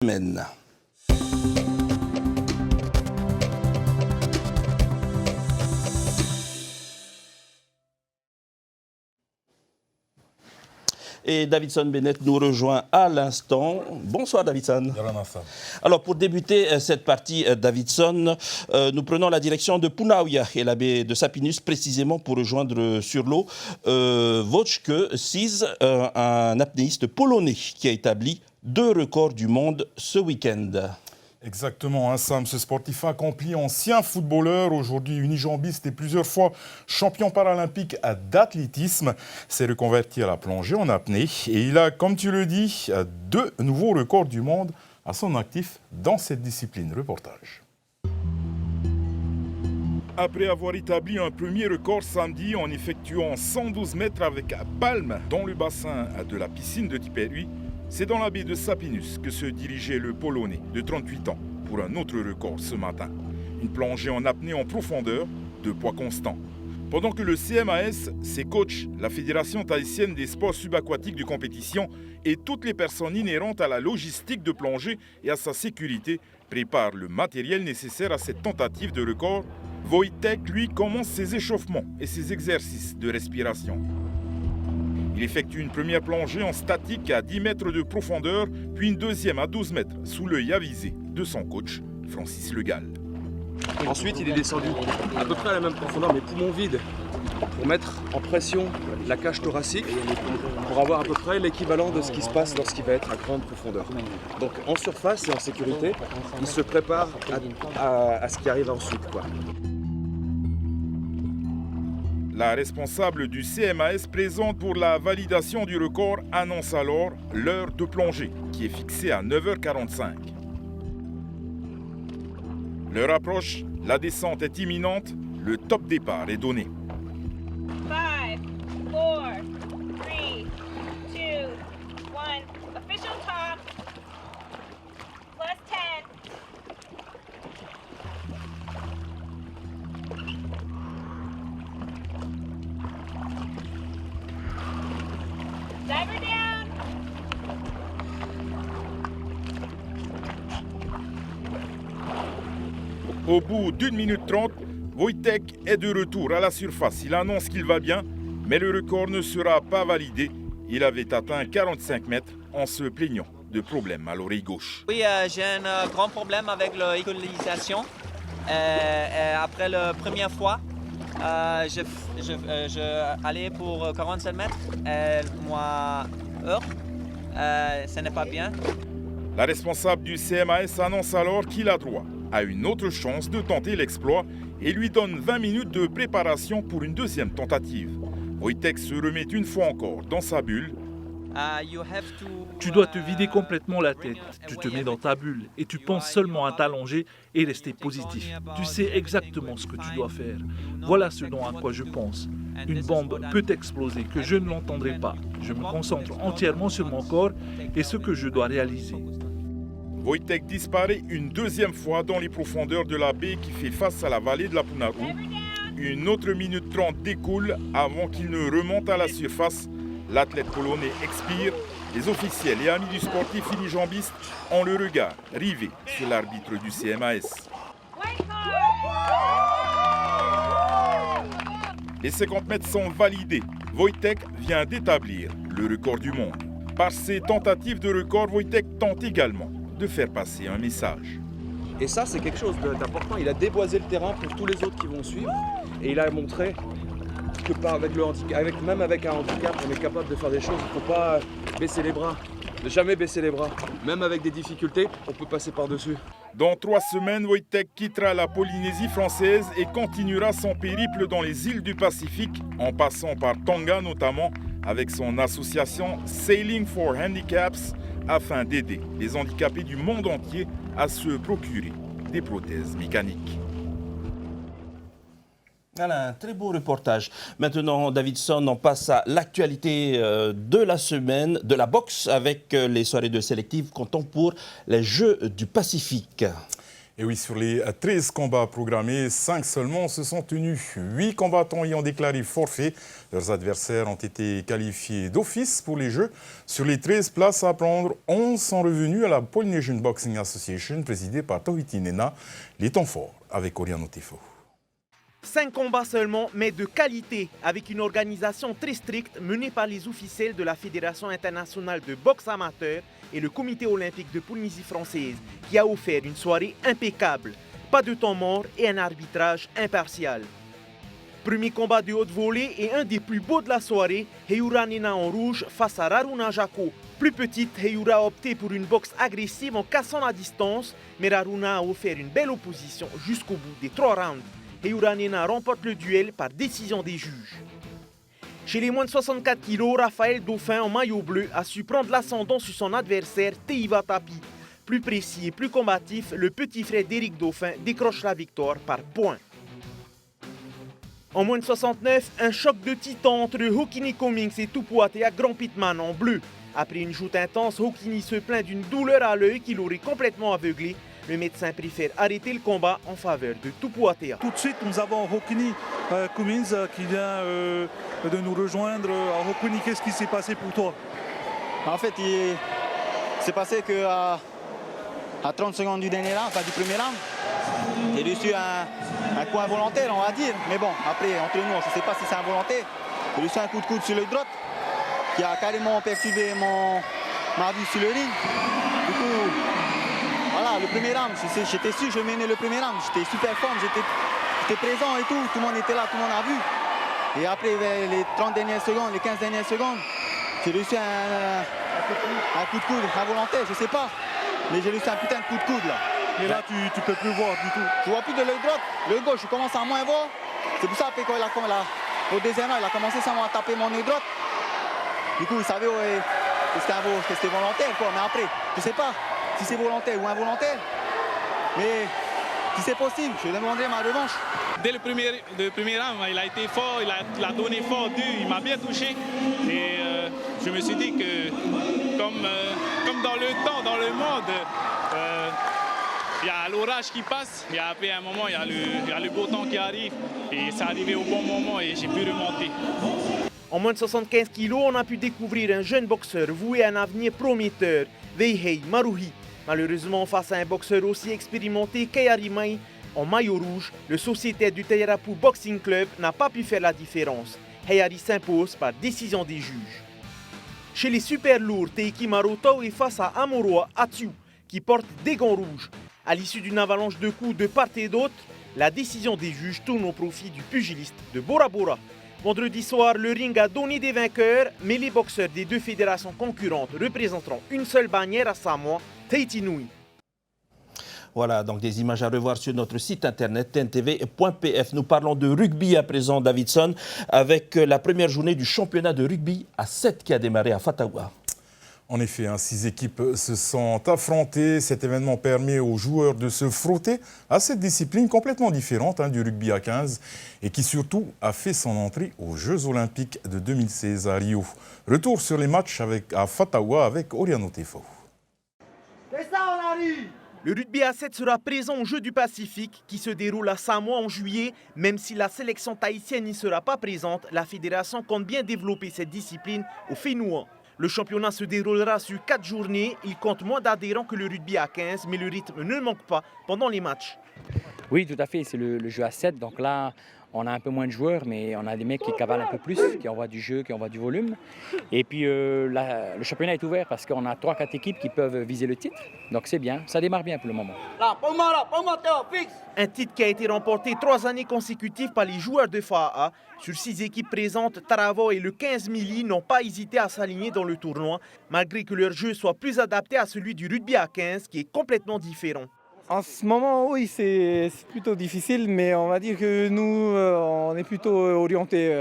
Semaine. Et Davidson Bennett nous rejoint à l'instant. Bonsoir Davidson. Alors pour débuter cette partie, Davidson, nous prenons la direction de Punaauia et la baie de Sapinus précisément pour rejoindre sur l'eau Wojciech Sis, un apnéiste polonais qui a établi 2 records du monde ce week-end. Exactement, Sam, ce sportif accompli, ancien footballeur, aujourd'hui unijambiste et plusieurs fois champion paralympique d'athlétisme, s'est reconverti à la plongée en apnée et il a, comme tu le dis, 2 nouveaux records du monde à son actif dans cette discipline. Reportage. Après avoir établi un premier record samedi en effectuant 112 mètres avec palme dans le bassin de la piscine de Tiperui, c'est dans la baie de Sapinus que se dirigeait le Polonais de 38 ans pour un autre record ce matin. Une plongée en apnée en profondeur de poids constant. Pendant que le CMAS, ses coachs, la Fédération tahitienne des sports subaquatiques de compétition et toutes les personnes inhérentes à la logistique de plongée et à sa sécurité préparent le matériel nécessaire à cette tentative de record, Wojciech, lui, commence ses échauffements et ses exercices de respiration. Il effectue une première plongée en statique à 10 mètres de profondeur, puis une deuxième à 12 mètres sous l'œil avisé de son coach, Francis Le Gall. Ensuite, il est descendu à peu près à la même profondeur, mais poumons vides, pour mettre en pression la cage thoracique, pour avoir à peu près l'équivalent de ce qui se passe lorsqu'il va être à grande profondeur. Donc en surface et en sécurité, il se prépare à ce qui arrive ensuite, quoi. La responsable du CMAS présente pour la validation du record annonce alors l'heure de plongée, qui est fixée à 9h45. L'heure approche, la descente est imminente, le top départ est donné. 5, 4, 3, 2, 1. Official top. Plus 10. Diver down. Au bout d'1 minute 30, Wojciech est de retour à la surface. Il annonce qu'il va bien, mais le record ne sera pas validé. Il avait atteint 45 mètres en se plaignant de problèmes à l'oreille gauche. Oui, j'ai un grand problème avec l'équalisation. Après la première fois, je allais pour 47 mètres, moi, heure, ce n'est pas bien. La responsable du CMAS annonce alors qu'il a droit à une autre chance de tenter l'exploit et lui donne 20 minutes de préparation pour une deuxième tentative. Wojciech se remet une fois encore dans sa bulle. Tu dois te vider complètement la tête. Tu te mets dans ta bulle et tu penses seulement à t'allonger et rester positif. Tu sais exactement ce que tu dois faire. Voilà ce dont à quoi je pense. Une bombe peut exploser, que je ne l'entendrai pas. Je me concentre entièrement sur mon corps et ce que je dois réaliser. Wojciech disparaît une deuxième fois dans les profondeurs de la baie qui fait face à la vallée de la Punaru. Une autre minute 30 découle avant qu'il ne remonte à la surface. L'athlète polonais expire. Les officiels et amis du sportif unijambiste ont le regard rivé sur l'arbitre du CMAS. Les 50 mètres sont validés. Wojciech vient d'établir le record du monde. Par ses tentatives de record, Wojciech tente également de faire passer un message. Et ça, c'est quelque chose d'important. Il a déboisé le terrain pour tous les autres qui vont suivre. Et il a montré que même avec un handicap, on est capable de faire des choses. Il ne faut pas baisser les bras, ne jamais baisser les bras. Même avec des difficultés, on peut passer par-dessus. Dans 3 semaines, Wojciech quittera la Polynésie française et continuera son périple dans les îles du Pacifique, en passant par Tonga notamment, avec son association Sailing for Handicaps, afin d'aider les handicapés du monde entier à se procurer des prothèses mécaniques. Voilà, un très beau reportage. Maintenant, Davidson, on passe à l'actualité de la semaine, de la boxe, avec les soirées de sélective comptant pour les Jeux du Pacifique. Et oui, sur les 13 combats programmés, 5 seulement se sont tenus. 8 combattants y ont déclaré forfait. Leurs adversaires ont été qualifiés d'office pour les Jeux. Sur les 13 places à prendre, 11 sont revenus à la Polynesian Boxing Association, présidée par Tohiti Nena. Les temps forts avec Oriano Tefo. 5 combats seulement, mais de qualité, avec une organisation très stricte menée par les officiels de la Fédération internationale de boxe amateur et le Comité olympique de Polynésie française, qui a offert une soirée impeccable. Pas de temps mort et un arbitrage impartial. Premier combat de haute volée et un des plus beaux de la soirée, Heura Nena en rouge face à Raruna Jako. Plus petite, Heura a opté pour une boxe agressive en cassant la distance, mais Raruna a offert une belle opposition jusqu'au bout des 3 rounds. Heura Nena remporte le duel par décision des juges. Chez les moins de 64 kg, Raphaël Dauphin en maillot bleu a su prendre l'ascendant sur son adversaire Teiva Tapi. Plus précis et plus combatif, le petit frère d'Éric Dauphin décroche la victoire par points. En moins de 69, un choc de titan entre Hokini Cummings et Tupuatea Grand Pitman en bleu. Après une joute intense, Hokini se plaint d'une douleur à l'œil qui l'aurait complètement aveuglé. Le médecin préfère arrêter le combat en faveur de Tupuatea. Tout de suite, nous avons Hokini Cummings qui vient de nous rejoindre. Alors, Hokini, qu'est-ce qui s'est passé pour toi? En fait, il s'est passé qu'à 30 secondes du dernier round, enfin du premier round, j'ai reçu un coup involontaire, on va dire. Mais bon, après, entre nous, on ne sait pas si c'est involontaire. J'ai reçu un coup de coude sur le droite qui a carrément perturbé ma vue sur le ring. Du coup, voilà, le premier round, j'étais sûr que je menais le premier round. J'étais super forme, j'étais présent et tout. Tout le monde était là, tout le monde a vu. Et après, vers les 30 dernières secondes, les 15 dernières secondes, j'ai reçu un coup de coude involontaire, je sais pas. Mais j'ai reçu un putain de coup de coude là. Et là, tu peux plus voir du tout. Je vois plus de l'œil droit. L'œil gauche, je commence à moins voir. C'est pour ça après quand au deuxième round, il a commencé sans à taper mon œil droit. Du coup, il savait que c'était volontaire quoi. Mais après, je sais pas si c'est volontaire ou involontaire. Mais si c'est possible, je demanderai ma revanche. Dès le premier round, il a été fort, il a donné fort dur, il m'a bien touché. Et je me suis dit que comme dans le temps, dans le monde, il y a l'orage qui passe et après un moment, il y a le beau temps qui arrive. Et c'est arrivé au bon moment et j'ai pu remonter. En moins de 75 kg, on a pu découvrir un jeune boxeur voué à un avenir prometteur, Weihei Maruhi. Malheureusement, face à un boxeur aussi expérimenté qu'Ayari Mai, en maillot rouge, le sociétaire du Tayarapu Boxing Club n'a pas pu faire la différence. Hayari s'impose par décision des juges. Chez les super lourds, Teiki Maroto est face à Amoroa Atsu, qui porte des gants rouges. À l'issue d'une avalanche de coups de part et d'autre, la décision des juges tourne au profit du pugiliste de Bora Bora. Vendredi soir, le ring a donné des vainqueurs, mais les boxeurs des deux fédérations concurrentes représenteront une seule bannière à Samoa, Tahiti Nui. Voilà, donc des images à revoir sur notre site internet tntv.pf. Nous parlons de rugby à présent, Davidson, avec la première journée du championnat de rugby à 7 qui a démarré à Fatawa. En effet, 6 équipes se sont affrontées. Cet événement permet aux joueurs de se frotter à cette discipline complètement différente du rugby à 15 et qui surtout a fait son entrée aux Jeux Olympiques de 2016 à Rio. Retour sur les matchs à Fatawa avec Oriano Tefo. Le rugby à 7 sera présent aux Jeux du Pacifique qui se déroulent à Samoa en juillet. Même si la sélection tahitienne n'y sera pas présente, la fédération compte bien développer cette discipline au Fénouan. Le championnat se déroulera sur 4 journées. Il compte moins d'adhérents que le rugby à 15, mais le rythme ne manque pas pendant les matchs. Oui, tout à fait. C'est le jeu à 7. Donc là, on a un peu moins de joueurs, mais on a des mecs qui cavalent un peu plus, qui envoient du jeu, qui envoient du volume. Et puis le championnat est ouvert parce qu'on a 3-4 équipes qui peuvent viser le titre. Donc c'est bien, ça démarre bien pour le moment. Un titre qui a été remporté 3 années consécutives par les joueurs de FAA. Sur 6 équipes présentes, Taravo et le 15 Mili n'ont pas hésité à s'aligner dans le tournoi, malgré que leur jeu soit plus adapté à celui du rugby à 15, qui est complètement différent. En ce moment, oui, c'est plutôt difficile, mais on va dire que nous, on est plutôt orienté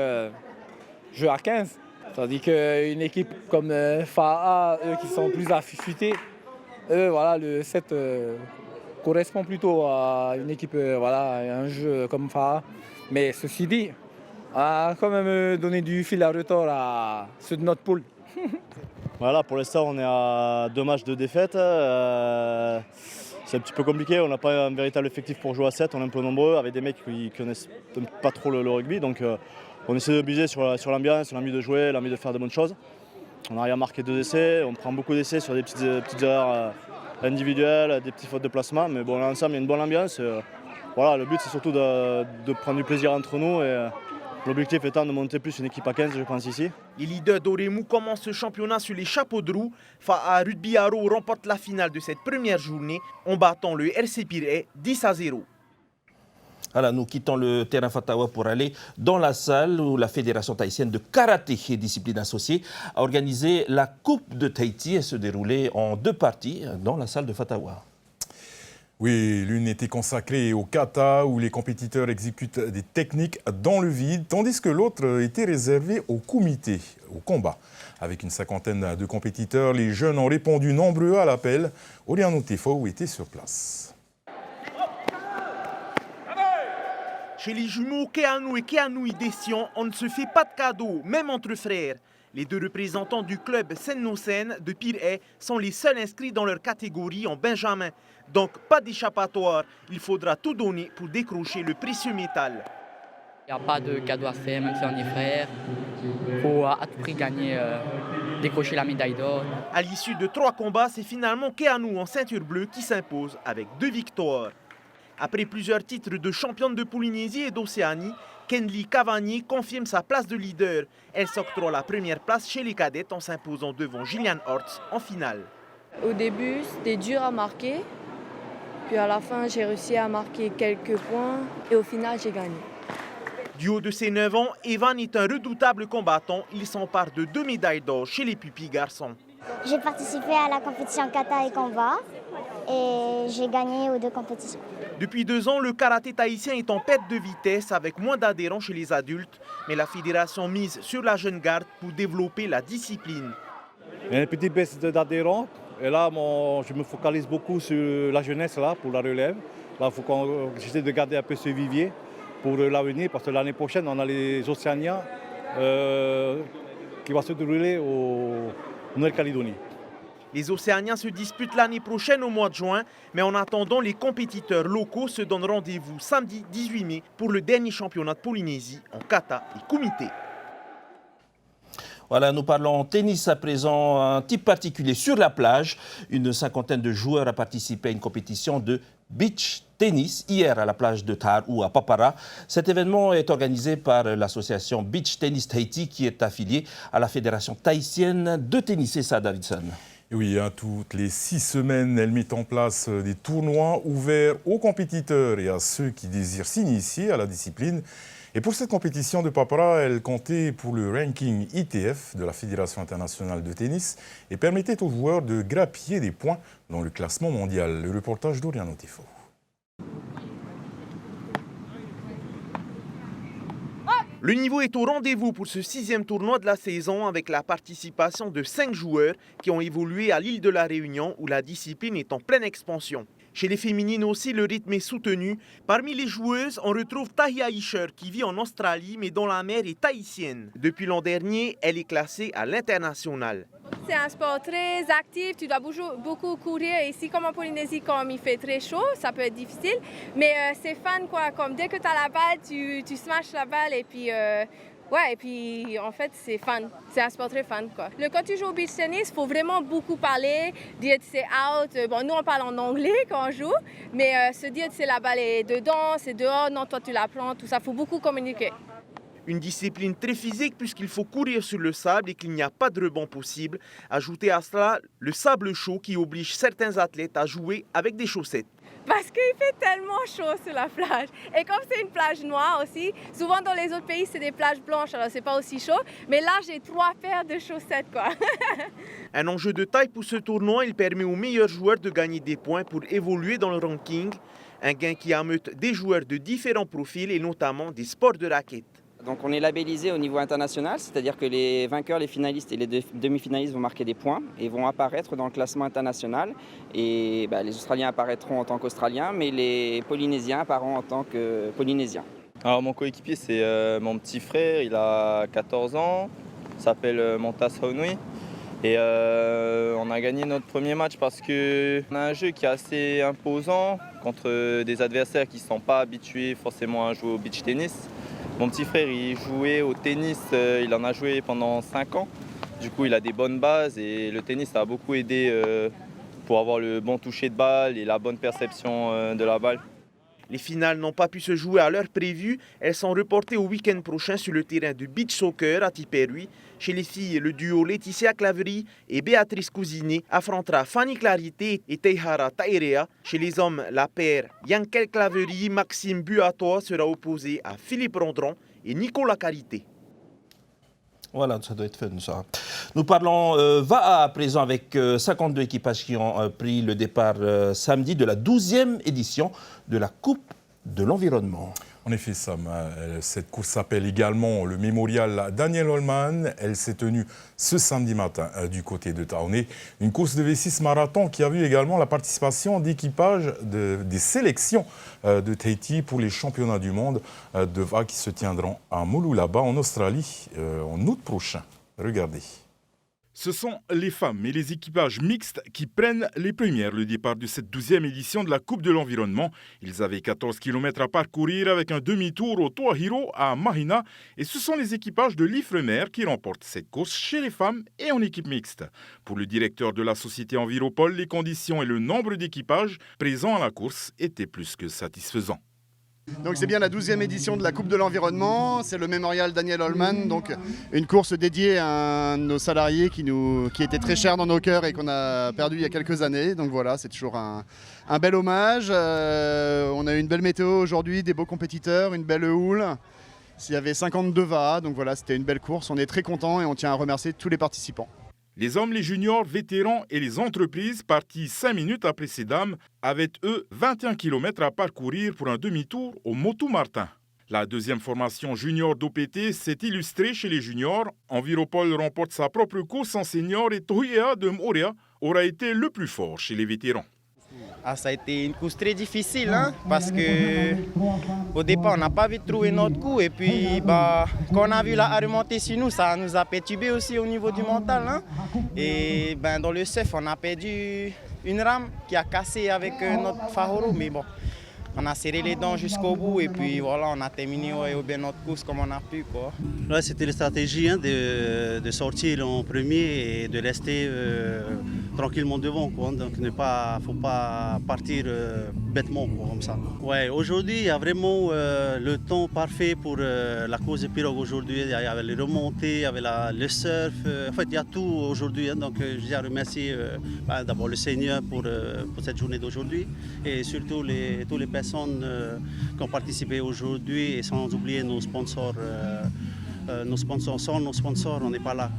jeu à 15. Tandis qu'une équipe comme FAA, eux qui sont plus affûtés, eux, voilà, le 7 correspond plutôt à une équipe, voilà, un jeu comme FAA. Mais ceci dit, on a quand même donné du fil à retordre à ceux de notre poule. Voilà, pour l'instant, on est à 2 matchs de défaite. c'est un petit peu compliqué, on n'a pas un véritable effectif pour jouer à 7, on est un peu nombreux, avec des mecs qui connaissent pas trop le rugby, donc on essaie de miser sur l'ambiance, l'envie de jouer, l'envie de faire de bonnes choses. On arrive à marquer 2 essais, on prend beaucoup d'essais sur des petites erreurs individuelles, des petites fautes de placement, mais bon, l'ensemble, il y a une bonne ambiance. Voilà, le but, c'est surtout de prendre du plaisir entre nous. L'objectif étant de monter plus une équipe à 15, je pense, ici. Les leaders d'Oremou commencent ce championnat sur les chapeaux de roue. FAA Rugby Haro remporte la finale de cette première journée en battant le RC Pirée 10-0. Alors, nous quittons le terrain Fatawa pour aller dans la salle où la Fédération tahitienne de karaté et discipline associée a organisé la Coupe de Tahiti et se déroulait en 2 parties dans la salle de Fatawa. Oui, l'une était consacrée au kata où les compétiteurs exécutent des techniques dans le vide, tandis que l'autre était réservée au kumite, au combat. Avec une 50aine de compétiteurs, les jeunes ont répondu nombreux à l'appel. Oriano Tefo était sur place. Chez les jumeaux Keanu et Keanui Dessian, on ne se fait pas de cadeaux, même entre frères. Les 2 représentants du club Sen-No-Sen de Pirée sont les seuls inscrits dans leur catégorie en Benjamin. Donc pas d'échappatoire, il faudra tout donner pour décrocher le précieux métal. Il n'y a pas de cadeau à faire, même si on est frères. Il faut à tout prix gagner, décrocher la médaille d'or. À l'issue de 3 combats, c'est finalement Keanu en ceinture bleue qui s'impose avec 2 victoires. Après plusieurs titres de championne de Polynésie et d'Océanie, Kenli Cavani confirme sa place de leader. Elle s'octroie la première place chez les cadettes en s'imposant devant Gillian Hortz en finale. Au début, c'était dur à marquer. Puis à la fin, j'ai réussi à marquer quelques points et au final, j'ai gagné. Du haut de ses 9 ans, Evan est un redoutable combattant. Il s'empare de 2 médailles d'or chez les pupilles garçons. J'ai participé à la compétition kata et combat et j'ai gagné aux 2 compétitions. Depuis 2 ans, le karaté tahitien est en perte de vitesse avec moins d'adhérents chez les adultes. Mais la fédération mise sur la jeune garde pour développer la discipline. Il y a une petite baisse d'adhérents. Et là, je me focalise beaucoup sur la jeunesse là, pour la relève. Là, il faut qu'on essaie de garder un peu ce vivier pour l'avenir, parce que l'année prochaine, on a les Océaniens qui vont se dérouler en Nouvelle-Calédonie. Les Océaniens se disputent l'année prochaine au mois de juin, mais en attendant, les compétiteurs locaux se donnent rendez-vous samedi 18 mai pour le dernier championnat de Polynésie en kata et kumite. Voilà, nous parlons tennis à présent, un type particulier sur la plage. Une 50aine de joueurs a participé à une compétition de beach tennis hier à la plage de Tar ou à Papara. Cet événement est organisé par l'association Beach Tennis Tahiti qui est affiliée à la Fédération tahitienne de tennis. C'est ça, Davidson. Et oui, toutes les 6 semaines, elle met en place des tournois ouverts aux compétiteurs et à ceux qui désirent s'initier à la discipline. Et pour cette compétition de Papara, elle comptait pour le ranking ITF de la Fédération internationale de tennis et permettait aux joueurs de grappiller des points dans le classement mondial. Le reportage d'Oriano Tefo. Le niveau est au rendez-vous pour ce 6e tournoi de la saison avec la participation de 5 joueurs qui ont évolué à l'île de la Réunion où la discipline est en pleine expansion. Chez les féminines aussi, le rythme est soutenu. Parmi les joueuses, on retrouve Tahia Isher qui vit en Australie mais dont la mère est tahitienne. Depuis l'an dernier, elle est classée à l'international. C'est un sport très actif, tu dois beaucoup courir. Ici, comme en Polynésie, comme il fait très chaud, ça peut être difficile. Mais c'est fun, quoi. Comme dès que tu as la balle, tu smashes la balle et puis... Ouais, et puis en fait, c'est fun. C'est un sport très fun, quoi. Quand tu joues au beach tennis, il faut vraiment beaucoup parler, dire que c'est out. Bon, nous, on parle en anglais quand on joue, mais se dire que c'est la balle est dedans, c'est dehors, non, toi, tu la plantes, tout ça, il faut beaucoup communiquer. Une discipline très physique puisqu'il faut courir sur le sable et qu'il n'y a pas de rebond possible. Ajoutez à cela le sable chaud qui oblige certains athlètes à jouer avec des chaussettes. Parce qu'il fait tellement chaud sur la plage. Et comme c'est une plage noire aussi, souvent dans les autres pays, c'est des plages blanches, alors c'est pas aussi chaud. Mais là, j'ai 3 paires de chaussettes, quoi. Un enjeu de taille pour ce tournoi, il permet aux meilleurs joueurs de gagner des points pour évoluer dans le ranking. Un gain qui ameute des joueurs de différents profils et notamment des sports de raquettes. Donc on est labellisé au niveau international, c'est-à-dire que les vainqueurs, les finalistes et les demi-finalistes vont marquer des points et vont apparaître dans le classement international. Et les Australiens apparaîtront en tant qu'Australiens, mais les Polynésiens apparaîtront en tant que Polynésiens. Alors mon coéquipier, c'est mon petit frère, il a 14 ans, il s'appelle Montas Haunui. Et on a gagné notre premier match parce qu'on a un jeu qui est assez imposant contre des adversaires qui ne sont pas habitués forcément à jouer au beach tennis. Mon petit frère, il jouait au tennis, il en a joué pendant 5 ans. Du coup, il a des bonnes bases et le tennis ça a beaucoup aidé pour avoir le bon toucher de balle et la bonne perception de la balle. Les finales n'ont pas pu se jouer à l'heure prévue. Elles sont reportées au week-end prochain sur le terrain de beach soccer à Tipperary. Chez les filles, le duo Laetitia Claverie et Béatrice Cousinet affrontera Fanny Clarité et Teihara Taerea. Chez les hommes, la paire Yankel Claverie, Maxime Buatoa sera opposée à Philippe Rondron et Nicolas Carité. Voilà, ça doit être fun ça. Nous parlons VAA à présent avec 52 équipages qui ont pris le départ samedi de la 12e édition de la Coupe de l'Environnement. En effet, Sam, cette course s'appelle également le mémorial Daniel Ollmann. Elle s'est tenue ce samedi matin du côté de Taoné. Une course de V6 marathon qui a vu également la participation d'équipages des sélections de Tahiti pour les championnats du monde de VAA qui se tiendront à Mooloolaba en Australie en août prochain. Regardez. Ce sont les femmes et les équipages mixtes qui prennent les premières le départ de cette 12e édition de la Coupe de l'Environnement. Ils avaient 14 km à parcourir avec un demi-tour au Toahiro à Mahina. Et ce sont les équipages de l'Ifremer qui remportent cette course chez les femmes et en équipe mixte. Pour le directeur de la société Enviropol, les conditions et le nombre d'équipages présents à la course étaient plus que satisfaisants. Donc c'est bien la 12e édition de la Coupe de l'Environnement, c'est le mémorial Daniel Ollmann, donc une course dédiée à un de nos salariés qui était très cher dans nos cœurs et qu'on a perdu il y a quelques années. Donc voilà, c'est toujours un bel hommage. On a eu une belle météo aujourd'hui, des beaux compétiteurs, une belle houle. Il y avait 52 VAA, donc voilà, c'était une belle course. On est très contents et on tient à remercier tous les participants. Les hommes, les juniors, vétérans et les entreprises partis 5 minutes après ces dames avaient, eux, 21 km à parcourir pour un demi-tour au Motu Martin. La deuxième formation junior d'OPT s'est illustrée chez les juniors. Enviropol remporte sa propre course en senior et Tohiea de Morea aura été le plus fort chez les vétérans. Ça a été une course très difficile parce qu'au départ on n'a pas vite trouvé notre coup et puis quand on a vu la remontée sur nous, ça nous a perturbé aussi au niveau du mental. Et dans le surf on a perdu une rame qui a cassé avec notre Fahoro, mais bon, on a serré les dents jusqu'au bout et puis voilà, on a terminé bien notre course comme on a pu. Là, c'était la stratégie de sortir en premier et de rester tranquillement devant. Donc il ne faut pas partir bêtement comme ça. Ouais, aujourd'hui, il y a vraiment le temps parfait pour la course de pirogue aujourd'hui. Il y avait les remontées, il y avait le surf. En fait, il y a tout aujourd'hui. Donc je tiens à remercier d'abord le Seigneur pour cette journée d'aujourd'hui et surtout tous les personnes qui ont participé aujourd'hui et sans oublier nos sponsors. Sans nos sponsors, on n'est pas là.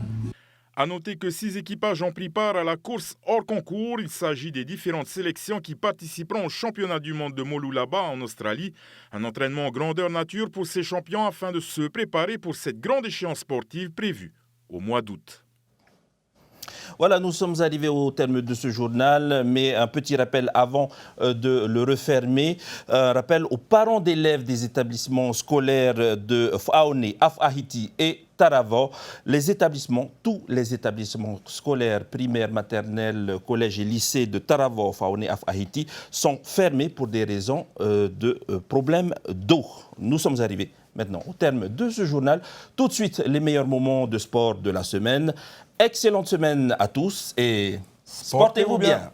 A noter que 6 équipages ont pris part à la course hors concours. Il s'agit des différentes sélections qui participeront au championnat du monde de Mooloolaba en Australie. Un entraînement en grandeur nature pour ces champions afin de se préparer pour cette grande échéance sportive prévue au mois d'août. Voilà, nous sommes arrivés au terme de ce journal, mais un petit rappel avant de le refermer. Un rappel aux parents d'élèves des établissements scolaires de Faone, Afahiti et Taravo. Tous les établissements scolaires primaires, maternels, collèges et lycées de Taravo, Faone, Afahiti sont fermés pour des raisons de problèmes d'eau. Nous sommes arrivés maintenant au terme de ce journal. Tout de suite, les meilleurs moments de sport de la semaine. Excellente semaine à tous et sportez-vous bien.